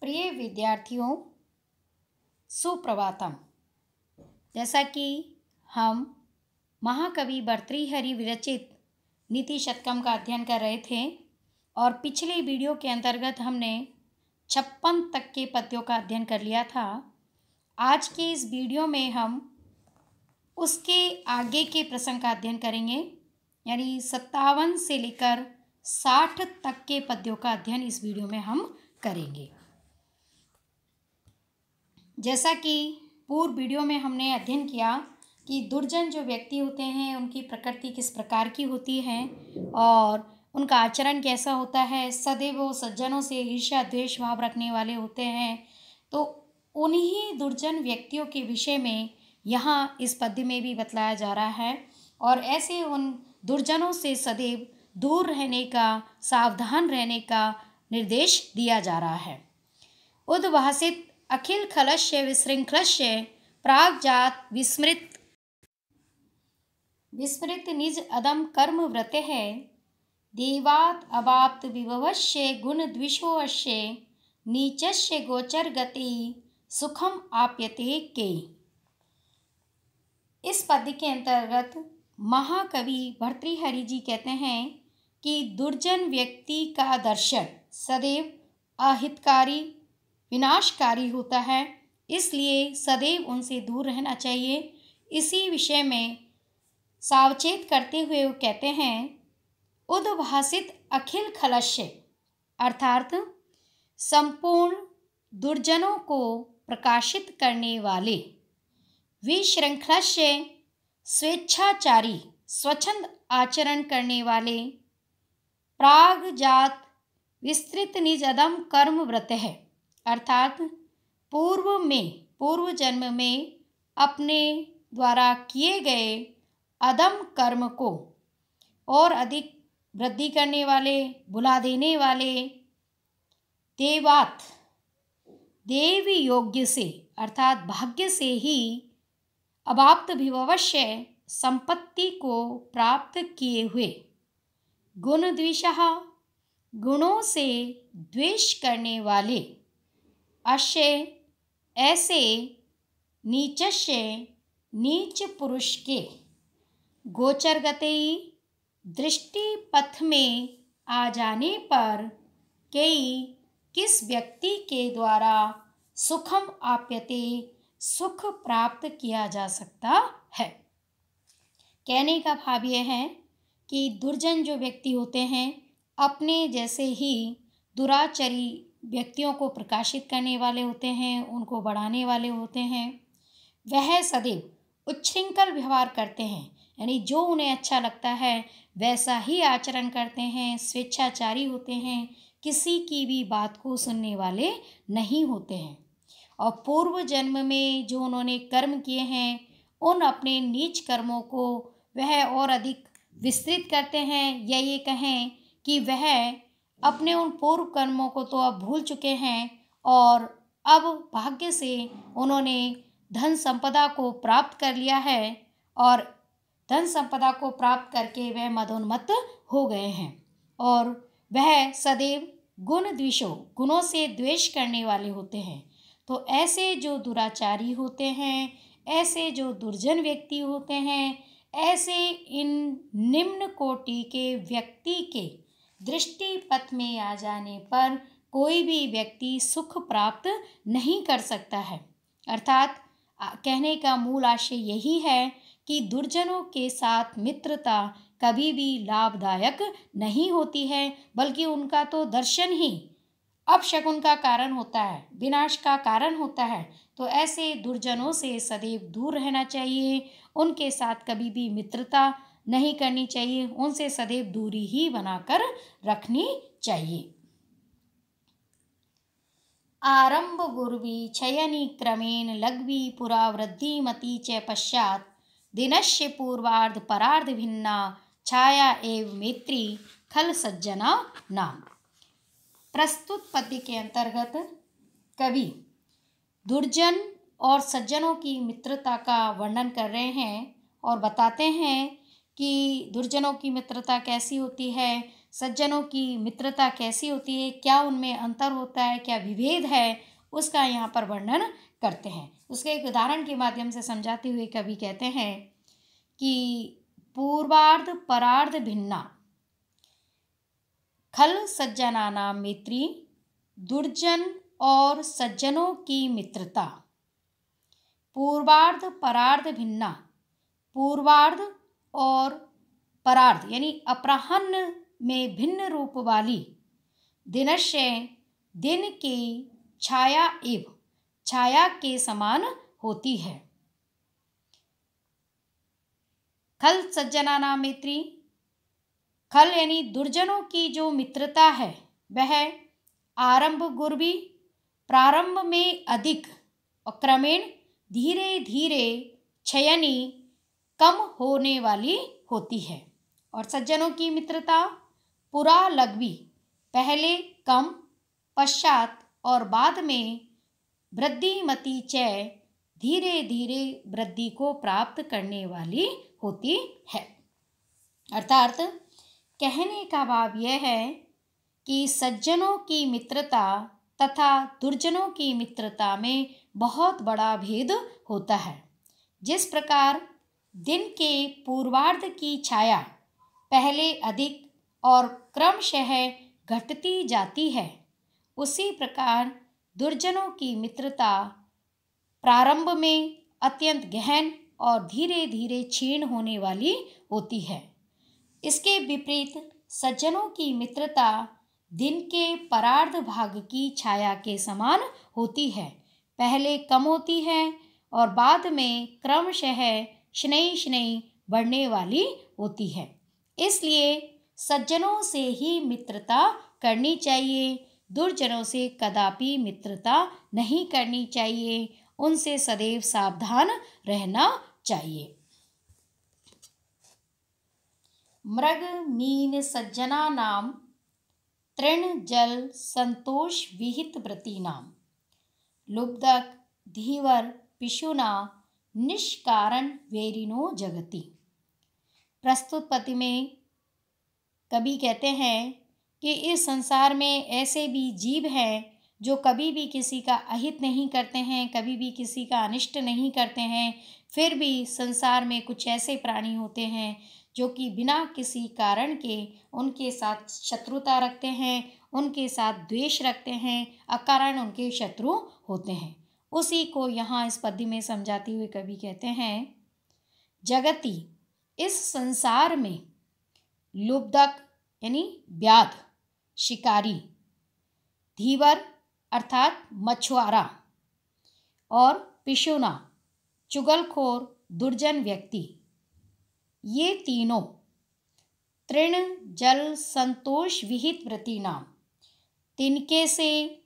प्रिय विद्यार्थियों, सुप्रभातम। जैसा कि हम महाकवि भर्तृहरि विरचित नीति शतकम का अध्ययन कर रहे थे और पिछले वीडियो के अंतर्गत हमने 56 तक के पद्यों का अध्ययन कर लिया था। आज के इस वीडियो में हम उसके आगे के प्रसंग का अध्ययन करेंगे, यानी 57 से लेकर 60 तक के पद्यों का अध्ययन इस वीडियो में हम करेंगे। जैसा कि पूर्व वीडियो में हमने अध्ययन किया कि दुर्जन जो व्यक्ति होते हैं उनकी प्रकृति किस प्रकार की होती है और उनका आचरण कैसा होता है। सदैव वो सज्जनों से ईर्ष्या द्वेष भाव रखने वाले होते हैं। तो उन्हीं दुर्जन व्यक्तियों के विषय में यहाँ इस पद्य में भी बतलाया जा रहा है और ऐसे उन दुर्जनों से सदैव दूर रहने का, सावधान रहने का निर्देश दिया जा रहा है। उद्भासित अखिल खलस्य विशृंखलस्य प्राग्जात विस्मृत निज अदम कर्म व्रत है। देवात अवाप्त विभवस्य गुण द्विषोऽस्य नीचस्य गोचर गति सुखम आप्यते के। इस पद्य के अंतर्गत महाकवि भर्तृहरि जी कहते हैं कि दुर्जन व्यक्ति का दर्शन सदैव अहितकारी, विनाशकारी होता है, इसलिए सदैव उनसे दूर रहना चाहिए। इसी विषय में सावचेत करते हुए वो कहते हैं, उद्भासित अखिल खलस्य अर्थात संपूर्ण दुर्जनों को प्रकाशित करने वाले, विशृंखलस्य स्वेच्छाचारी स्वच्छंद आचरण करने वाले, प्रागजात विस्तृत निज अदम कर्म व्रत है अर्थात पूर्व जन्म में अपने द्वारा किए गए अदम कर्म को और अधिक वृद्धि करने वाले, भुला देने वाले, देवात देव योग्य से अर्थात भाग्य से ही अवाप्त विभवस्य संपत्ति को प्राप्त किए हुए, गुण द्विषः गुणों से द्वेष करने वाले, अस्य ऐसे, नीचस्य नीच पुरुष के, गोचर गति दृष्टि पथ में आ जाने पर कई किस व्यक्ति के द्वारा सुखम आप्यते सुख प्राप्त किया जा सकता है। कहने का भाव यह है कि दुर्जन जो व्यक्ति होते हैं अपने जैसे ही दुराचरी व्यक्तियों को प्रकाशित करने वाले होते हैं, उनको बढ़ाने वाले होते हैं। वह सदैव उच्छृंखल व्यवहार करते हैं, यानी जो उन्हें अच्छा लगता है वैसा ही आचरण करते हैं, स्वेच्छाचारी होते हैं, किसी की भी बात को सुनने वाले नहीं होते हैं। और पूर्व जन्म में जो उन्होंने कर्म किए हैं उन अपने नीच कर्मों को वह और अधिक विस्तृत करते हैं, या ये कहें कि वह अपने उन पूर्व कर्मों को तो अब भूल चुके हैं और अब भाग्य से उन्होंने धन संपदा को प्राप्त कर लिया है और धन संपदा को प्राप्त करके वह मदोन्मत्त हो गए हैं और वह सदैव गुण द्वेषों गुणों से द्वेष करने वाले होते हैं। तो ऐसे जो दुराचारी होते हैं, ऐसे जो दुर्जन व्यक्ति होते हैं, ऐसे इन निम्न कोटि के व्यक्ति के दृष्टि पथ में आ जाने पर कोई भी व्यक्ति सुख प्राप्त नहीं कर सकता है। अर्थात कहने का मूल आशय यही है कि दुर्जनों के साथ मित्रता कभी भी लाभदायक नहीं होती है, बल्कि उनका तो दर्शन ही अपशकुन का कारण होता है, विनाश का कारण होता है। तो ऐसे दुर्जनों से सदैव दूर रहना चाहिए, उनके साथ कभी भी मित्रता नहीं करनी चाहिए, उनसे सदैव दूरी ही बनाकर रखनी चाहिए। आरंभ गुर्वी क्षयनी क्रमेण लघ्वी पुरा वृद्धि मति च पश्चात दिनस्य पूर्वार्ध परार्ध भिन्ना छाया एव मैत्री खल सज्जना नाम। प्रस्तुत पद्य के अंतर्गत कवि दुर्जन और सज्जनों की मित्रता का वर्णन कर रहे हैं और बताते हैं कि दुर्जनों की मित्रता कैसी होती है, सज्जनों की मित्रता कैसी होती है, क्या उनमें अंतर होता है, क्या विभेद है, उसका यहाँ पर वर्णन करते हैं। उसके एक उदाहरण के माध्यम से समझाते हुए कवि कहते हैं कि पूर्वार्ध परार्ध भिन्ना खल सज्जनानां मैत्री, दुर्जन और सज्जनों की मित्रता। पूर्वार्ध परार्ध भिन्ना, पूर्वार्ध और परार्ध यानी अपराह्न में भिन्न रूप वाली, दिनश्य दिन की छाया एवं छाया के समान होती है। खल सज्जनानां मैत्री, खल यानी दुर्जनों की जो मित्रता है वह आरंभ गुर्वी, प्रारंभ में अधिक और क्रमेण धीरे धीरे क्षयनी कम होने वाली होती है। और सज्जनों की मित्रता पुरा लघवी, पहले कम, पश्चात और बाद में वृद्धिमती चय, धीरे धीरे वृद्धि को प्राप्त करने वाली होती है। अर्थात कहने का भाव यह है कि सज्जनों की मित्रता तथा दुर्जनों की मित्रता में बहुत बड़ा भेद होता है। जिस प्रकार दिन के पूर्वार्ध की छाया पहले अधिक और क्रमशः घटती जाती है, उसी प्रकार दुर्जनों की मित्रता प्रारंभ में अत्यंत गहन और धीरे धीरे क्षीण होने वाली होती है। इसके विपरीत सज्जनों की मित्रता दिन के परार्ध भाग की छाया के समान होती है, पहले कम होती है और बाद में क्रमशः शनैः शनैः बढ़ने वाली होती है। इसलिए सज्जनों से ही मित्रता करनी चाहिए, दुर्जनों से कदापि मित्रता नहीं करनी चाहिए, उनसे सदैव सावधान रहना चाहिए। मृग मीन सज्जनानां तृण जल संतोष विहित व्रतीनां, लुब्धक धीवर पिशुना निष्कारण वेरिनो जगति। प्रस्तुत पद्य में कवि कहते हैं कि इस संसार में ऐसे भी जीव हैं जो कभी भी किसी का अहित नहीं करते हैं, कभी भी किसी का अनिष्ट नहीं करते हैं। फिर भी संसार में कुछ ऐसे प्राणी होते हैं जो कि बिना किसी कारण के उनके साथ शत्रुता रखते हैं, उनके साथ द्वेष रखते हैं, अकारण उनके शत्रु होते हैं। उसी को यहाँ इस पद्य में समझाते हुए कवि कहते हैं, जगति इस संसार में लुब्धक यानी व्याध शिकारी, धीवर अर्थात मछुआरा और पिशुना चुगलखोर दुर्जन व्यक्ति, ये तीनों तृण जल संतोष विहित व्रतीनां, तिनके से,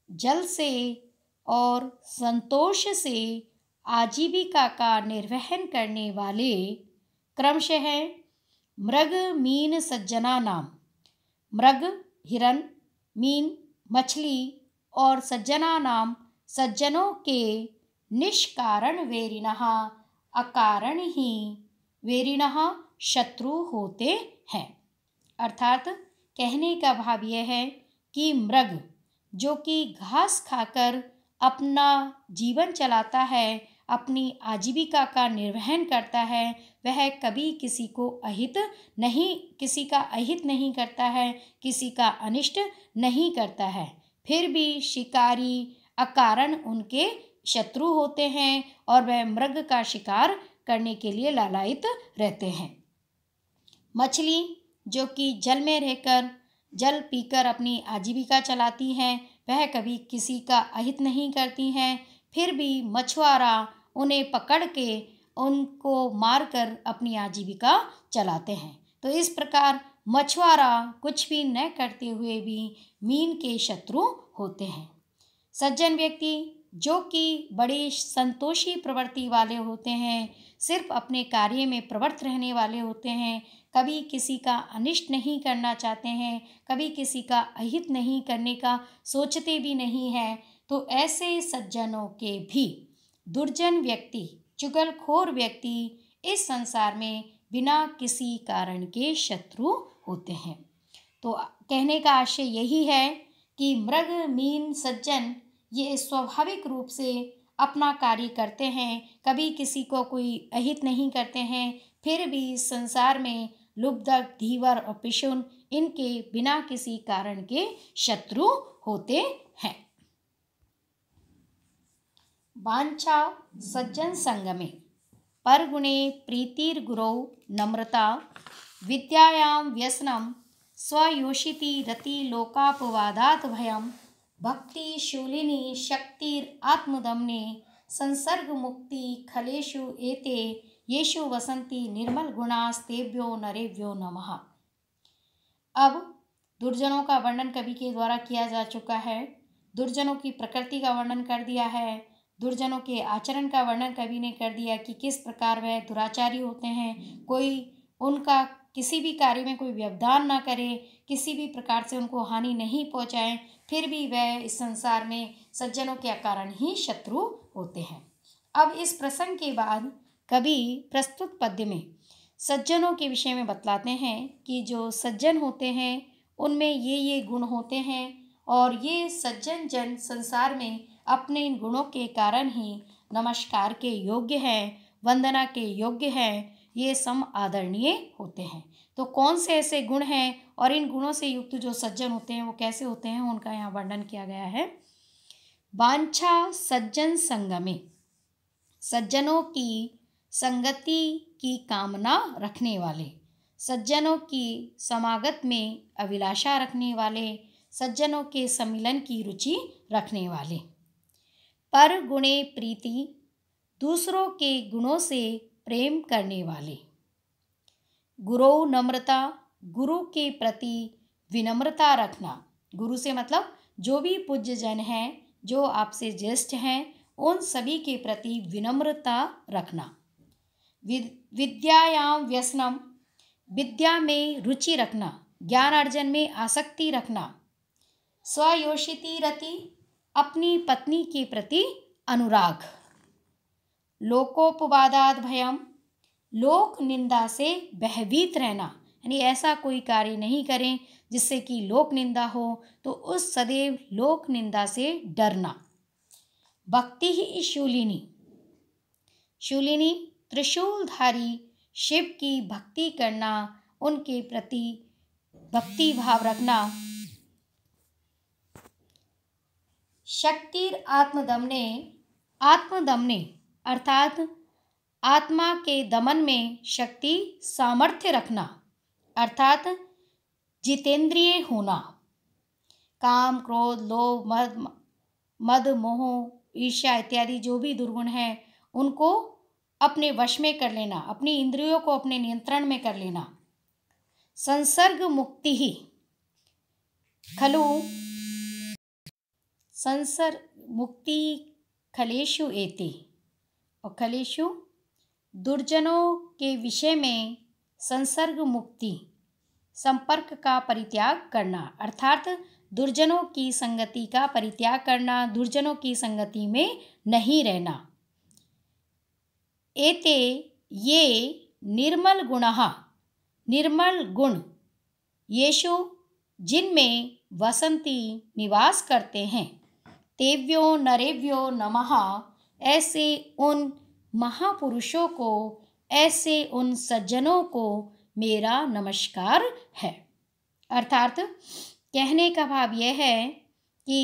जल से और संतोष से आजीविका का निर्वहन करने वाले क्रमशः मृग मीन सज्जनानां, मृग हिरण, मीन मछली और सज्जनानां सज्जनों के निष्कारण वेरिणः अकारण ही वेरिणः शत्रु होते हैं। अर्थात कहने का भाव यह है कि मृग जो कि घास खाकर अपना जीवन चलाता है, अपनी आजीविका का निर्वहन करता है, वह कभी किसी का अहित नहीं करता है, किसी का अनिष्ट नहीं करता है। फिर भी शिकारी अकारण उनके शत्रु होते हैं और वह मृग का शिकार करने के लिए लालायित रहते हैं। मछली जो कि जल में रहकर जल पीकर अपनी आजीविका चलाती हैं, वह कभी किसी का अहित नहीं करती हैं। फिर भी मछुआरा उन्हें पकड़ के उनको मारकर अपनी आजीविका चलाते हैं। तो इस प्रकार मछुआरा कुछ भी न करते हुए भी मीन के शत्रु होते हैं। सज्जन व्यक्ति जो कि बड़े संतोषी प्रवृत्ति वाले होते हैं, सिर्फ अपने कार्य में प्रवृत्त रहने वाले होते हैं, कभी किसी का अनिष्ट नहीं करना चाहते हैं, कभी किसी का अहित नहीं करने का सोचते भी नहीं हैं, तो ऐसे सज्जनों के भी दुर्जन व्यक्ति, चुगलखोर व्यक्ति इस संसार में बिना किसी कारण के शत्रु होते हैं। तो कहने का आशय यही है कि मृग मीन सज्जन ये स्वाभाविक रूप से अपना कार्य करते हैं, कभी किसी को कोई अहित नहीं करते हैं, फिर भी संसार में लुब्धक, धीवर और पिशुन इनके बिना किसी कारण के शत्रु होते हैं। वांछा सज्जन संग में परगुणे प्रीतिर्गुरौ नम्रता विद्यायां व्यसनम स्वयोषिति रति लोकापवादात् भयम भक्ति शूलिनी शक्तिर आत्मदमने संसर्ग मुक्ति खलेषु एते येषु वसंती निर्मल गुणास्तेभ्यो नरेभ्यो नमः। अब दुर्जनों का वर्णन कवि के द्वारा किया जा चुका है। दुर्जनों की प्रकृति का वर्णन कर दिया है। दुर्जनों के आचरण का वर्णन कवि ने कर दिया कि किस प्रकार वह दुराचारी होते हैं, कोई उनका किसी भी कार्य में कोई व्यवधान ना करे, किसी भी प्रकार से उनको हानि नहीं पहुंचाए, फिर भी वह इस संसार में सज्जनों के कारण ही शत्रु होते हैं। अब इस प्रसंग के बाद कवि प्रस्तुत पद्य में सज्जनों के विषय में बतलाते हैं कि जो सज्जन होते हैं उनमें ये गुण होते हैं और ये सज्जन जन संसार में अपने इन गुणों के कारण ही नमस्कार के योग्य हैं, वंदना के योग्य हैं, ये सम आदरणीय होते हैं। तो कौन से ऐसे गुण हैं और इन गुणों से युक्त जो सज्जन होते हैं वो कैसे होते हैं, उनका यहाँ वर्णन किया गया है। वांछा सज्जन संग में, सज्जनों की संगति की कामना रखने वाले, सज्जनों की समागत में अभिलाषा रखने वाले, सज्जनों के सम्मिलन की रुचि रखने वाले। पर गुणे प्रीति, दूसरों के गुणों से प्रेम करने वाले। गुरु नम्रता, गुरु के प्रति विनम्रता रखना। गुरु से मतलब जो भी पूज्य जन हैं, जो आपसे ज्येष्ठ हैं, उन सभी के प्रति विनम्रता रखना। विद्यायां व्यसनम, विद्या में रुचि रखना, ज्ञान अर्जन में आसक्ति रखना। स्वयोषिति रति, अपनी पत्नी के प्रति अनुराग। लोकोपवादात् भयम, लोक निंदा से भयभीत रहना, यानी ऐसा कोई कार्य नहीं करें जिससे कि लोक निंदा हो, तो उस सदैव लोक निंदा से डरना। भक्ति ही शूलिनी, शूलिनी त्रिशूलधारी शिव की भक्ति करना, उनके प्रति भक्ति भाव रखना। शक्तिर आत्मदमने, आत्मदमने अर्थात आत्मा के दमन में शक्ति सामर्थ्य रखना, अर्थात जितेंद्रिय होना। काम क्रोध लोभ मद मोह ईर्ष्या इत्यादि जो भी दुर्गुण हैं उनको अपने वश में कर लेना, अपनी इंद्रियों को अपने नियंत्रण में कर लेना। संसर्ग मुक्ति ही खलु, संसर्ग मुक्ति खलेषु एते, और खलेषु दुर्जनों के विषय में संसर्ग मुक्ति, संपर्क का परित्याग करना, अर्थात दुर्जनों की संगति का परित्याग करना, दुर्जनों की संगति में नहीं रहना। एते ये निर्मल गुणः, निर्मल गुण, येषु जिनमें वसंती निवास करते हैं, तेभ्यो नरेभ्यो नमः, ऐसे उन महापुरुषों को, ऐसे उन सज्जनों को मेरा नमस्कार है। अर्थात कहने का भाव यह है कि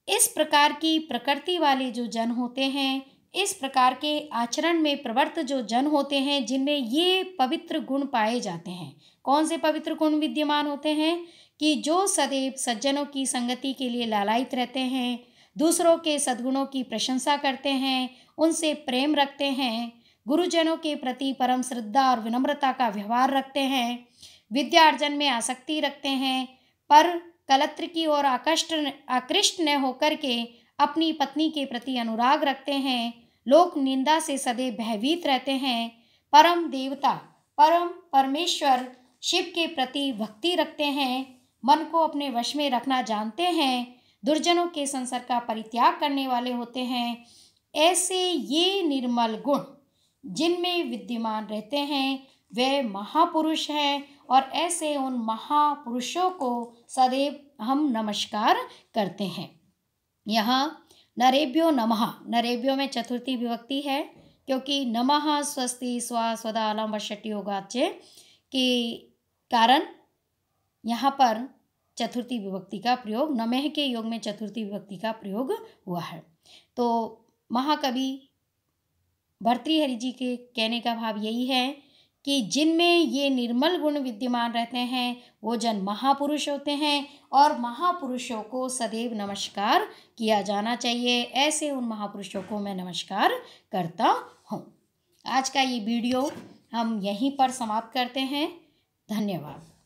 इस प्रकार की प्रकृति वाले जो जन होते हैं, इस प्रकार के आचरण में प्रवृत्त जो जन होते हैं, जिनमें ये पवित्र गुण पाए जाते हैं। कौन से पवित्र गुण विद्यमान होते हैं? कि जो सदैव सज्जनों की संगति के लिए लालायित रहते हैं, दूसरों के सद्गुणों की प्रशंसा करते हैं, उनसे प्रेम रखते हैं, गुरुजनों के प्रति परम श्रद्धा और विनम्रता का व्यवहार रखते हैं, विद्या अर्जन में आसक्ति रखते हैं, पर कलत्र की ओर आकृष्ट न होकर के अपनी पत्नी के प्रति अनुराग रखते हैं, लोक निंदा से सदैव भयभीत रहते हैं, परम देवता परम परमेश्वर शिव के प्रति भक्ति रखते हैं, मन को अपने वश में रखना जानते हैं, दुर्जनों के संसर्ग का परित्याग करने वाले होते हैं। ऐसे ये निर्मल गुण जिनमें विद्यमान रहते हैं वे महापुरुष हैं और ऐसे उन महापुरुषों को सदैव हम नमस्कार करते हैं। यहाँ नरेभ्यो नमः, नरेभ्यो में चतुर्थी विभक्ति है क्योंकि नमः स्वस्ति स्वा स्वदा अलम वषट् योगाच्चे के कारण यहाँ पर चतुर्थी विभक्ति का प्रयोग, नमः के योग में चतुर्थी विभक्ति का प्रयोग हुआ है। तो महाकवि भर्तृहरि जी के कहने का भाव यही है कि जिनमें ये निर्मल गुण विद्यमान रहते हैं वो जन महापुरुष होते हैं और महापुरुषों को सदैव नमस्कार किया जाना चाहिए। ऐसे उन महापुरुषों को मैं नमस्कार करता हूँ। आज का ये वीडियो हम यहीं पर समाप्त करते हैं। धन्यवाद।